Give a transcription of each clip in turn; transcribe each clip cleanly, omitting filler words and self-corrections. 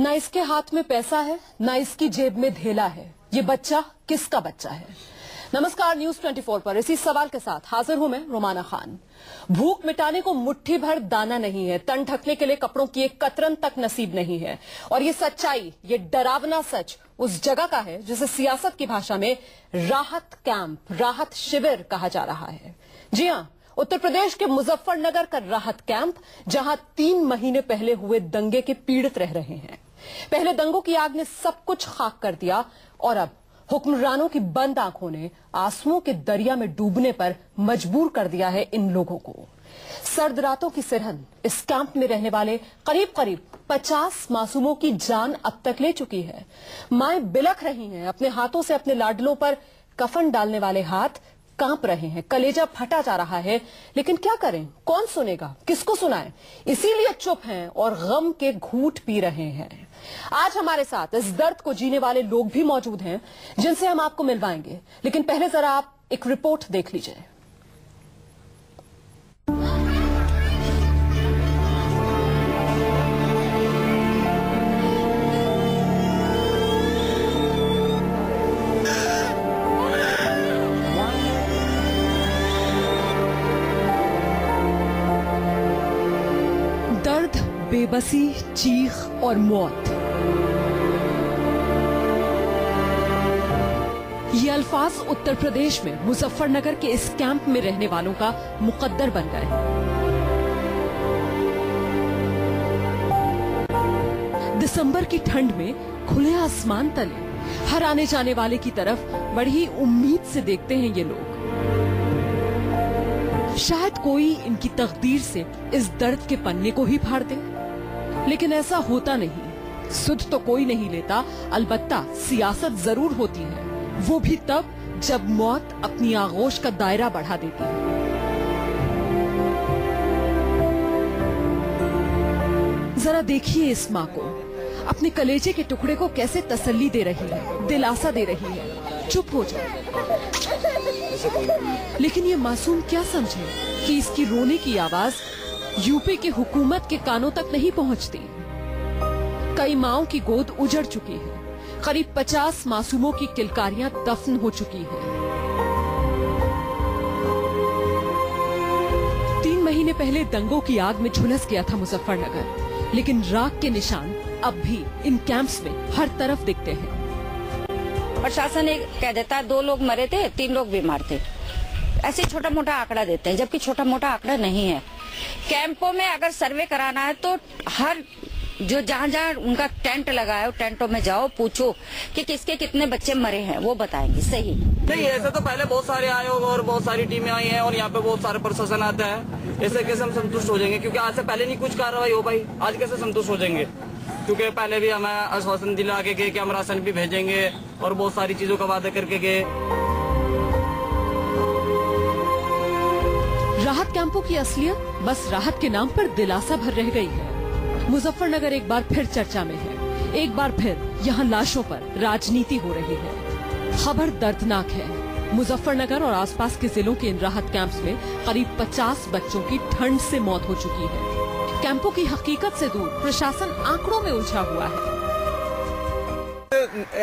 ना इसके हाथ में पैसा है, ना इसकी जेब में धेला है। ये बच्चा किसका बच्चा है? नमस्कार, न्यूज 24 पर इसी सवाल के साथ हाजिर हूं मैं, रोमाना खान। भूख मिटाने को मुट्ठी भर दाना नहीं है, तन ढकने के लिए कपड़ों की एक कतरन तक नसीब नहीं है। और ये सच्चाई, ये डरावना सच उस जगह का है जिसे सियासत की भाषा में राहत कैंप, राहत शिविर कहा जा रहा है। जी हां, उत्तर प्रदेश के मुजफ्फरनगर का राहत कैंप, जहां 3 महीने पहले हुए दंगे के पीड़ित रह रहे हैं। पहले दंगों की आग ने सब कुछ खाक कर दिया और अब हुक्मरानों की बंद आंखों ने आंसुओं के दरिया में डूबने पर मजबूर कर दिया है इन लोगों को। सर्द रातों की सिरहन इस कैंप में रहने वाले करीब 50 मासूमों की जान अब तक ले चुकी है। माएं बिलख रही हैं, अपने हाथों से अपने लाडलों पर कफन डालने वाले हाथ कांप रहे हैं, कलेजा फटा जा रहा है। लेकिन क्या करें, कौन सुनेगा, किसको सुनाएं? इसीलिए चुप हैं और गम के घूंट पी रहे हैं। आज हमारे साथ इस दर्द को जीने वाले लोग भी मौजूद हैं, जिनसे हम आपको मिलवाएंगे। लेकिन पहले जरा आप एक रिपोर्ट देख लीजिए। दर्द, बेबसी, चीख और मौत, ये अल्फाज उत्तर प्रदेश में मुजफ्फरनगर के इस कैंप में रहने वालों का मुकद्दर बन गए। दिसंबर की ठंड में खुले आसमान तले हर आने जाने वाले की तरफ बड़ी उम्मीद से देखते हैं ये लोग। शायद कोई इनकी तकदीर से इस दर्द के पन्ने को ही फाड़ दे, लेकिन ऐसा होता नहीं। सुध तो कोई नहीं लेता, अलबत्ता सियासत जरूर होती है, वो भी तब जब मौत अपनी आगोश का दायरा बढ़ा देती है। जरा देखिए इस माँ को, अपने कलेजे के टुकड़े को कैसे तसल्ली दे रही है, दिलासा दे रही है, चुप हो जाए। लेकिन ये मासूम क्या समझे कि इसकी रोने की आवाज यूपी की हुकूमत के कानों तक नहीं पहुंचती। कई माओं की गोद उजड़ चुकी है, करीब 50 मासूमों की किलकारियां दफन हो चुकी हैं। 3 महीने पहले दंगों की आग में झुलस गया था मुजफ्फरनगर, लेकिन राख के निशान अब भी इन कैंप्स में हर तरफ दिखते हैं। प्रशासन कह देता है 2 लोग मरे थे, 3 लोग बीमार थे, ऐसे छोटा मोटा आंकड़ा देते हैं, जबकि छोटा मोटा आंकड़ा नहीं है। कैंपों में अगर सर्वे कराना है तो हर जो जहाँ उनका टेंट लगा है, टेंटों में जाओ, पूछो कि किसके कितने बच्चे मरे हैं, वो बताएंगे। सही नहीं, ऐसे तो पहले बहुत सारे आए होंगे और बहुत सारी टीमें आई हैं और यहाँ पे बहुत सारे प्रशासन आता है। ऐसे कैसे हम संतुष्ट हो जाएंगे? क्योंकि आज से पहले नहीं कुछ कार्रवाई हो पाई, आज कैसे संतुष्ट हो जाएंगे? क्योंकि पहले भी हमें आश्वासन दिला के गए कि हम राशन भी भेजेंगे और बहुत सारी चीजों का वादा करके गए। राहत कैंपों की असलियत बस राहत के नाम पर दिलासा भर रह गई है। मुजफ्फरनगर एक बार फिर चर्चा में है, एक बार फिर यहाँ लाशों पर राजनीति हो रही है। खबर दर्दनाक है। मुजफ्फरनगर और आसपास के जिलों के इन राहत कैंप्स में करीब 50 बच्चों की ठंड से मौत हो चुकी है। कैंपों की हकीकत से दूर प्रशासन आंकड़ों में उलझा हुआ है।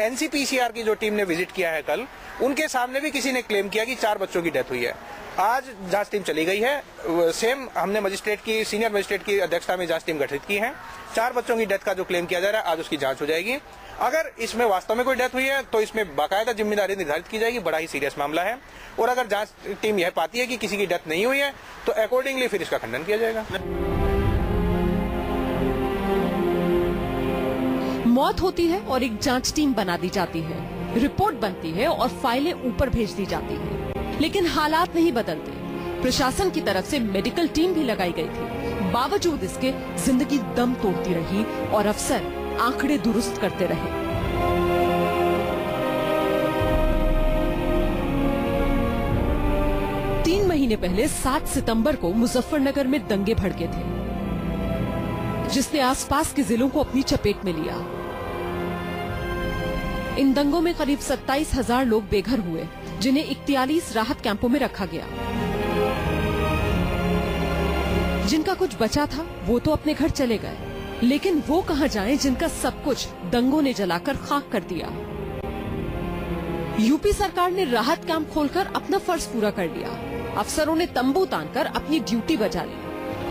एनसीपीसीआर की जो टीम ने विजिट किया है कल, उनके सामने भी किसी ने क्लेम किया कि 4 बच्चों की डेथ हुई है। आज जांच टीम चली गई है, सेम हमने सीनियर मजिस्ट्रेट की अध्यक्षता में जांच टीम गठित की है। 4 बच्चों की डेथ का जो क्लेम किया जा रहा है, आज उसकी जांच हो जाएगी। अगर इसमें वास्तव में कोई डेथ हुई है तो इसमें बाकायदा जिम्मेदारी निर्धारित की जाएगी। बड़ा ही सीरियस मामला है, और अगर जांच टीम यह पाती है कि किसी की डेथ नहीं हुई है तो अकॉर्डिंगली फिर इसका खंडन किया जाएगा। मौत होती है और एक जांच टीम बना दी जाती है, रिपोर्ट बनती है और फाइलें ऊपर भेज दी जाती हैं। लेकिन हालात नहीं बदलते। प्रशासन की तरफ से मेडिकल टीम भी लगाई गई थी, बावजूद इसके जिंदगी दम तोड़ती रही और अफसर आंकड़े दुरुस्त करते रहे। तीन महीने पहले 7 सितंबर को मुजफ्फरनगर में दंगे भड़के थे, जिसने आसपास के जिलों को अपनी चपेट में लिया। इन दंगों में करीब 27,000 लोग बेघर हुए, जिन्हें 41 राहत कैंपों में रखा गया। जिनका कुछ बचा था वो तो अपने घर चले गए, लेकिन वो कहां जाएं जिनका सब कुछ दंगों ने जलाकर खाक कर दिया। यूपी सरकार ने राहत कैंप खोलकर अपना फर्ज पूरा कर लिया, अफसरों ने तंबू तानकर अपनी ड्यूटी बजा ली,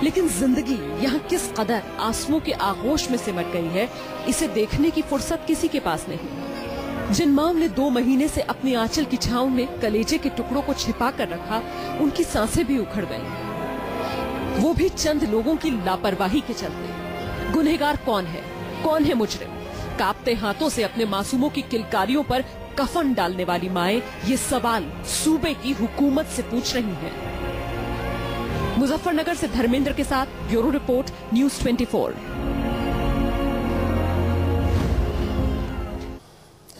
लेकिन जिंदगी यहाँ किस कदर आंसुओं के आगोश में सिमट गई है, इसे देखने की फुर्सत किसी के पास नहीं। जिन माँ ने 2 महीने से अपनी आंचल की छांव में कलेजे के टुकड़ों को छिपा कर रखा, उनकी सांसें भी उखड़ गईं। वो भी चंद लोगों की लापरवाही के चलते। गुनहगार कौन है मुजरिम? कांपते हाथों से अपने मासूमों की किलकारियों पर कफन डालने वाली माएं ये सवाल सूबे की हुकूमत से पूछ रही हैं। मुजफ्फरनगर से धर्मेंद्र के साथ ब्यूरो रिपोर्ट, न्यूज़ 24।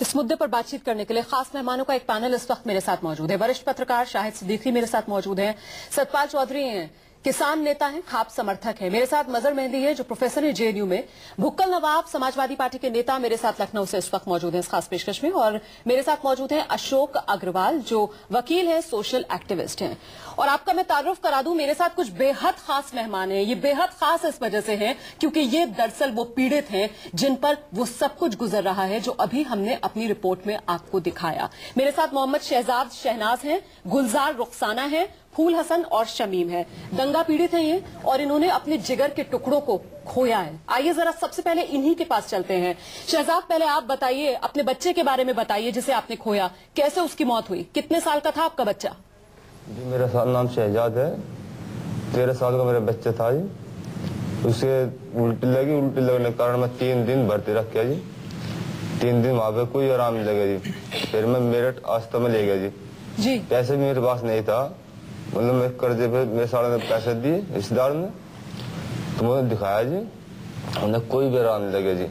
इस मुद्दे पर बातचीत करने के लिए खास मेहमानों का एक पैनल इस वक्त मेरे साथ मौजूद है। वरिष्ठ पत्रकार शाहिद सिद्दीकी मेरे साथ मौजूद हैं, सतपाल चौधरी हैं, किसान नेता हैं, खाप समर्थक हैं। मेरे साथ मजहर मेहंदी है जो प्रोफेसर है जेएनयू में। भुक्कल नवाब समाजवादी पार्टी के नेता मेरे साथ लखनऊ से इस वक्त मौजूद हैं इस खास पेशकश में। और मेरे साथ मौजूद हैं अशोक अग्रवाल जो वकील हैं, सोशल एक्टिविस्ट हैं। और आपका मैं तारुफ करा दूं, मेरे साथ कुछ बेहद खास मेहमान हैं। ये बेहद खास इस वजह से हैं क्योंकि ये दरअसल वो पीड़ित हैं जिन पर वो सब कुछ गुजर रहा है जो अभी हमने अपनी रिपोर्ट में आपको दिखाया। मेरे साथ मोहम्मद शहजाद शहनाज हैं, गुलजार रुखसाना है, फूल हसन और शमीम है। दंगा पीड़ित हैं ये और इन्होंने अपने जिगर के टुकड़ों को खोया है। आइए जरा सबसे पहले इन्हीं के पास चलते हैं। शहजाद, पहले आप बताइए, अपने बच्चे के बारे में बताइए जिसे आपने खोया, कैसे उसकी मौत हुई, कितने साल का था आपका बच्चा? जी, मेरा नाम शहजाद है, 13 साल का मेरा बच्चा था जी। उसे उल्टी लगने के कारण मैं 3 दिन भर्ती रखा जी। 3 दिन वहाँ पे कोई आराम नहीं लगा जी। फिर मैं मेरठ आस्था में ले गया जी। पैसे भी मेरे पास नहीं था, मतलब मैं कर्जे पे मेरे साले ने पैसे दिए रिश्तेदार ने, तो मैंने दिखाया जी, उन्हें कोई भी आराम नहीं लगे जी।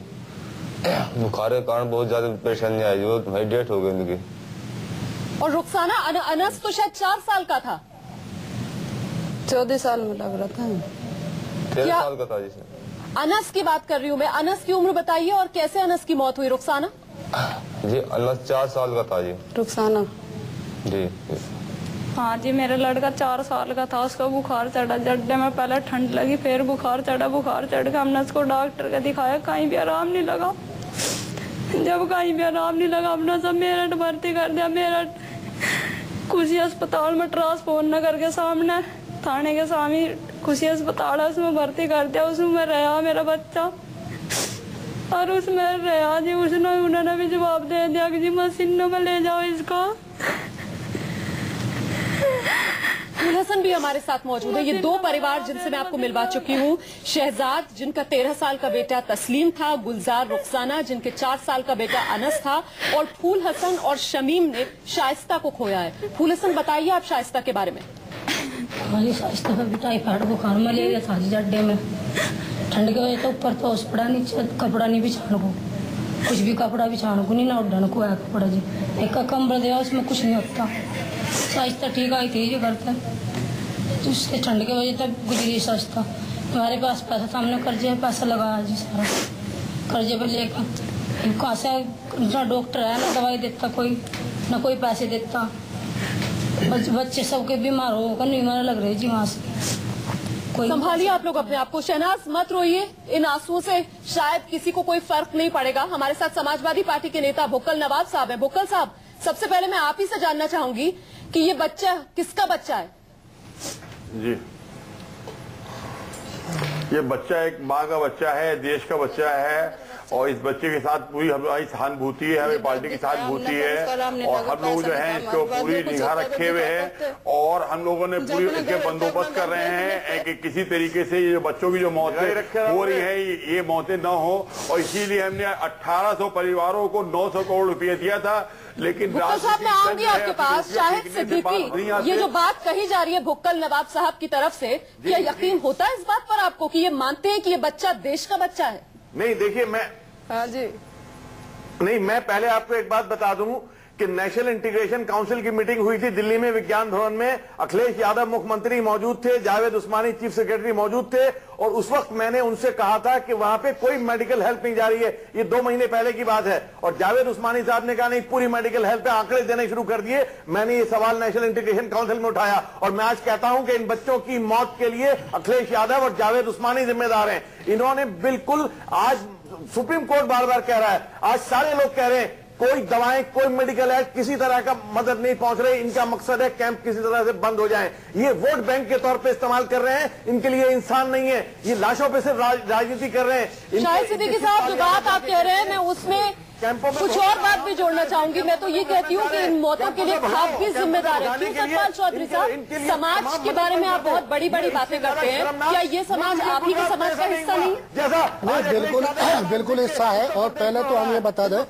बुखार के कारण बहुत ज्यादा परेशानी आई जी, भाई डेथ हो गई उनकी। और रुखसाना अनस तो शायद 4 साल का था। 14 साल में लग रहा था। 13 साल का था जी। अनस की बात कर रही हूँ मैं, अनस की उम्र बताइए और कैसे अनस की मौत हुई? रुखसाना जी, अनस 4 साल का था जी। रुखसाना जी। हाँ जी, मेरा लड़का 4 साल का था, उसको बुखार चढ़ा। जड्डे में पहले ठंड लगी, फिर बुखार चढ़ के हमने उसको डॉक्टर के दिखाया, कहीं भी आराम नहीं लगा। जब कहीं भी आराम नहीं लगा हमने सब मेरठ भर्ती कर दिया। मेरठ खुशी अस्पताल में ट्रांसपोर्ट नगर के सामने थाने के सामने खुशी अस्पताल है, उसमें भर्ती कर दिया। उसमें रहा मेरा बच्चा और उसमें रहा जी। उन्होंने भी जवाब दे दिया कि जी मशीनों में ले जाओ इसको। फूल हसन भी हमारे साथ मौजूद है। ये 2 परिवार जिनसे मैं आपको मिलवा चुकी हूँ। शहजाद जिनका 13 साल का बेटा तस्लीम था, गुलजार रुखसाना जिनके 4 साल का बेटा अनस था, और फूल हसन और शमीम ने शाइस्ता को खोया है। फूल हसन, बताइए आप शाइस्ता के बारे में। हमारी शाइस्ता का भी टाइफाइड बुखार मलेरिया था जी जड्डे में। ठंड की वजह से ऊपर तो उस पड़ा, नीचे कपड़ा नहीं बिछाने को, कुछ भी कपड़ा बिछाने को नहीं, ना उड़ाने को है कपड़ा जी। एक का कंबल दिया, उसमें कुछ नहीं होता। शाइस्ता ठीक आई थी जी घर पे, तो उसके ठंड की वजह तक गुजरी शाइस्ता। हमारे पास पैसा था, हमने कर्जे पे पैसा लगाया जी, सारा कर्जे पे लेकर। कहाँ से ना डॉक्टर है, ना दवाई देता कोई, ना कोई पैसे देता। बच्चे सबके बीमार होकर नहीं मरने लग रहे जी वहाँ से। संभालिए आप लोग अपने आप को। शहनाज, मत रोइए, इन आंसुओं से शायद किसी को कोई फर्क नहीं पड़ेगा। हमारे साथ समाजवादी पार्टी के नेता भुक्कल नवाब साहब है। भुक्कल साहब, सबसे पहले मैं आप ही से जानना चाहूंगी कि ये बच्चा किसका बच्चा है? जी, ये बच्चा एक माँ का बच्चा है, देश का बच्चा है, और इस बच्चे के साथ पूरी हमारी सहानुभूति है, हमारी पार्टी की सहानुभूति है, और हम लोग जो हैं इसको पूरी निगाह रखे हुए हैं, और हम लोगों ने पूरी इसके बंदोबस्त कर रहे हैं कि किसी तरीके से ये बच्चों की जो मौतें हो रही है ये मौतें न हो। और इसीलिए हमने 1800 परिवारों को 900 करोड़ रुपये दिया था। लेकिन भुक्कल साहब, मैं आऊंगी आपके पास। शाहिद सिद्दीकी, ये जो बात कही जा रही है भुक्कल नवाब साहब की तरफ से, क्या यकीन होता है इस बात पर आपको कि ये मानते हैं कि ये बच्चा देश का बच्चा है? नहीं, देखिए, मैं हाँ जी, नहीं, मैं पहले आपको एक बात बता दूं कि नेशनल इंटीग्रेशन काउंसिल की मीटिंग हुई थी दिल्ली में विज्ञान भवन में। अखिलेश यादव मुख्यमंत्री मौजूद थे, जावेद उस्मानी चीफ सेक्रेटरी मौजूद थे, और उस वक्त मैंने उनसे कहा था कि वहां पे कोई मेडिकल हेल्प नहीं जा रही है। ये 2 महीने पहले की बात है। और जावेद उस्मानी साहब ने कहा नहीं, पूरी मेडिकल हेल्प पे आंकड़े देने शुरू कर दिए। मैंने ये सवाल नेशनल इंटीग्रेशन काउंसिल में उठाया और मैं आज कहता हूं कि इन बच्चों की मौत के लिए अखिलेश यादव और जावेद उस्मानी जिम्मेदार हैं। इन्होंने बिल्कुल, आज सुप्रीम कोर्ट बार बार कह रहा है, आज सारे लोग कह रहे हैं, कोई दवाएं, कोई मेडिकल है, किसी तरह का मदद नहीं पहुंच रही। इनका मकसद है कैंप किसी तरह से बंद हो जाए। ये वोट बैंक के तौर पे इस्तेमाल कर रहे हैं। इनके लिए इंसान नहीं है, ये लाशों पे सिर्फ राजनीति कर रहे हैं। शाहिद सिद्दीकी साहब, जो बात आप कह रहे हैं मैं उसमें कुछ और बात भी जोड़ना चाहूंगी। मैं तो ये कहती हूँ कि इन मौतों के लिए आप भी जिम्मेदार है। क्यों सतपाल चौधरी साहब, समाज के बारे में आप बहुत बड़ी बड़ी बातें करते हैं, क्या ये समाज आप ही के समाज का हिस्सा नहीं? नहीं, बिल्कुल हिस्सा है। और पहले तो हम ये बता दें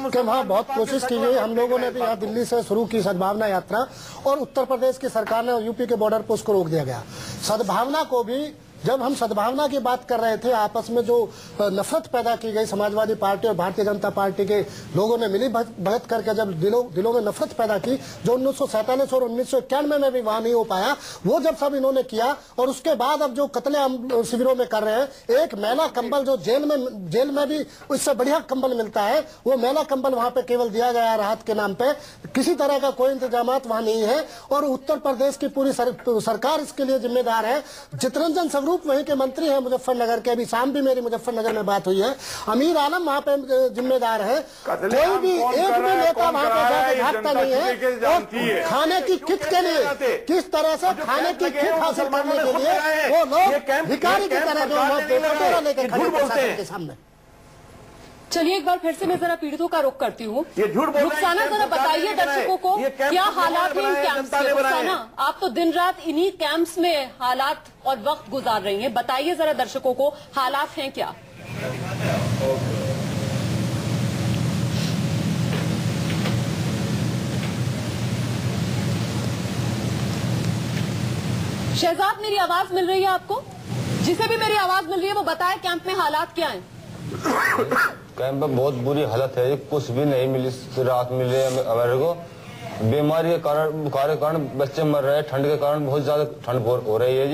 कि वहाँ बहुत कोशिश की गई। हम लोगों ने भी यहाँ दिल्ली से शुरू की सद्भावना यात्रा, और उत्तर प्रदेश की सरकार ने यूपी के बॉर्डर पर उसको रोक दिया गया। सद्भावना को भी, जब हम सद्भावना की बात कर रहे थे, आपस में जो नफरत पैदा की गई समाजवादी पार्टी और भारतीय जनता पार्टी के लोगों ने मिली भगत करके जब दिलों में नफरत पैदा की, जो 1947 और 1991 में भी वहां नहीं हो पाया, वो जब सब इन्होंने किया। और उसके बाद अब जो कत्लेआम शिविरों में कर रहे हैं, एक मैला कंबल जो जेल में भी उससे बढ़िया कंबल मिलता है, वो मैला कंबल वहां पे केवल दिया गया राहत के नाम पे। किसी तरह का कोई इंतजाम वहां नहीं है, और उत्तर प्रदेश की पूरी सरकार इसके लिए जिम्मेदार है। चितरंजन स्वरूप वहीं के मंत्री हैं मुजफ्फरनगर के, अभी शाम भी मेरी मुजफ्फरनगर में बात हुई है। अमीर आलम वहाँ पे जिम्मेदार है। कोई भी एक भी नेता वहाँ पे जाकर भागता नहीं है। और खाने की किट के लिए, किस तरह से खाने की किट हासिल करने के लिए वो लोग भिखारी की तरह जो लेकर खड़े के सामने। चलिए एक बार फिर से मैं जरा पीड़ितों का रुख करती हूँ। रुखसाना, जरा बताइए दर्शकों को क्या हालात हैं इन कैंप्स के। रुखसाना, आप तो दिन रात इन्हीं कैंप्स में हालात और वक्त गुजार रही हैं, बताइए जरा दर्शकों को हालात हैं क्या? शहजाद, मेरी आवाज मिल रही है आपको? जिसे भी मेरी आवाज मिल रही है वो बताए कैंप में हालात क्या हैं? कैंप में बहुत बुरी हालत है, कुछ भी नहीं मिली, रात मिल रही है हमारे को। बीमारी के कारण, बुखार के कारण बच्चे मर रहे हैं, ठंड के कारण बहुत ज्यादा ठंड हो रही है जी।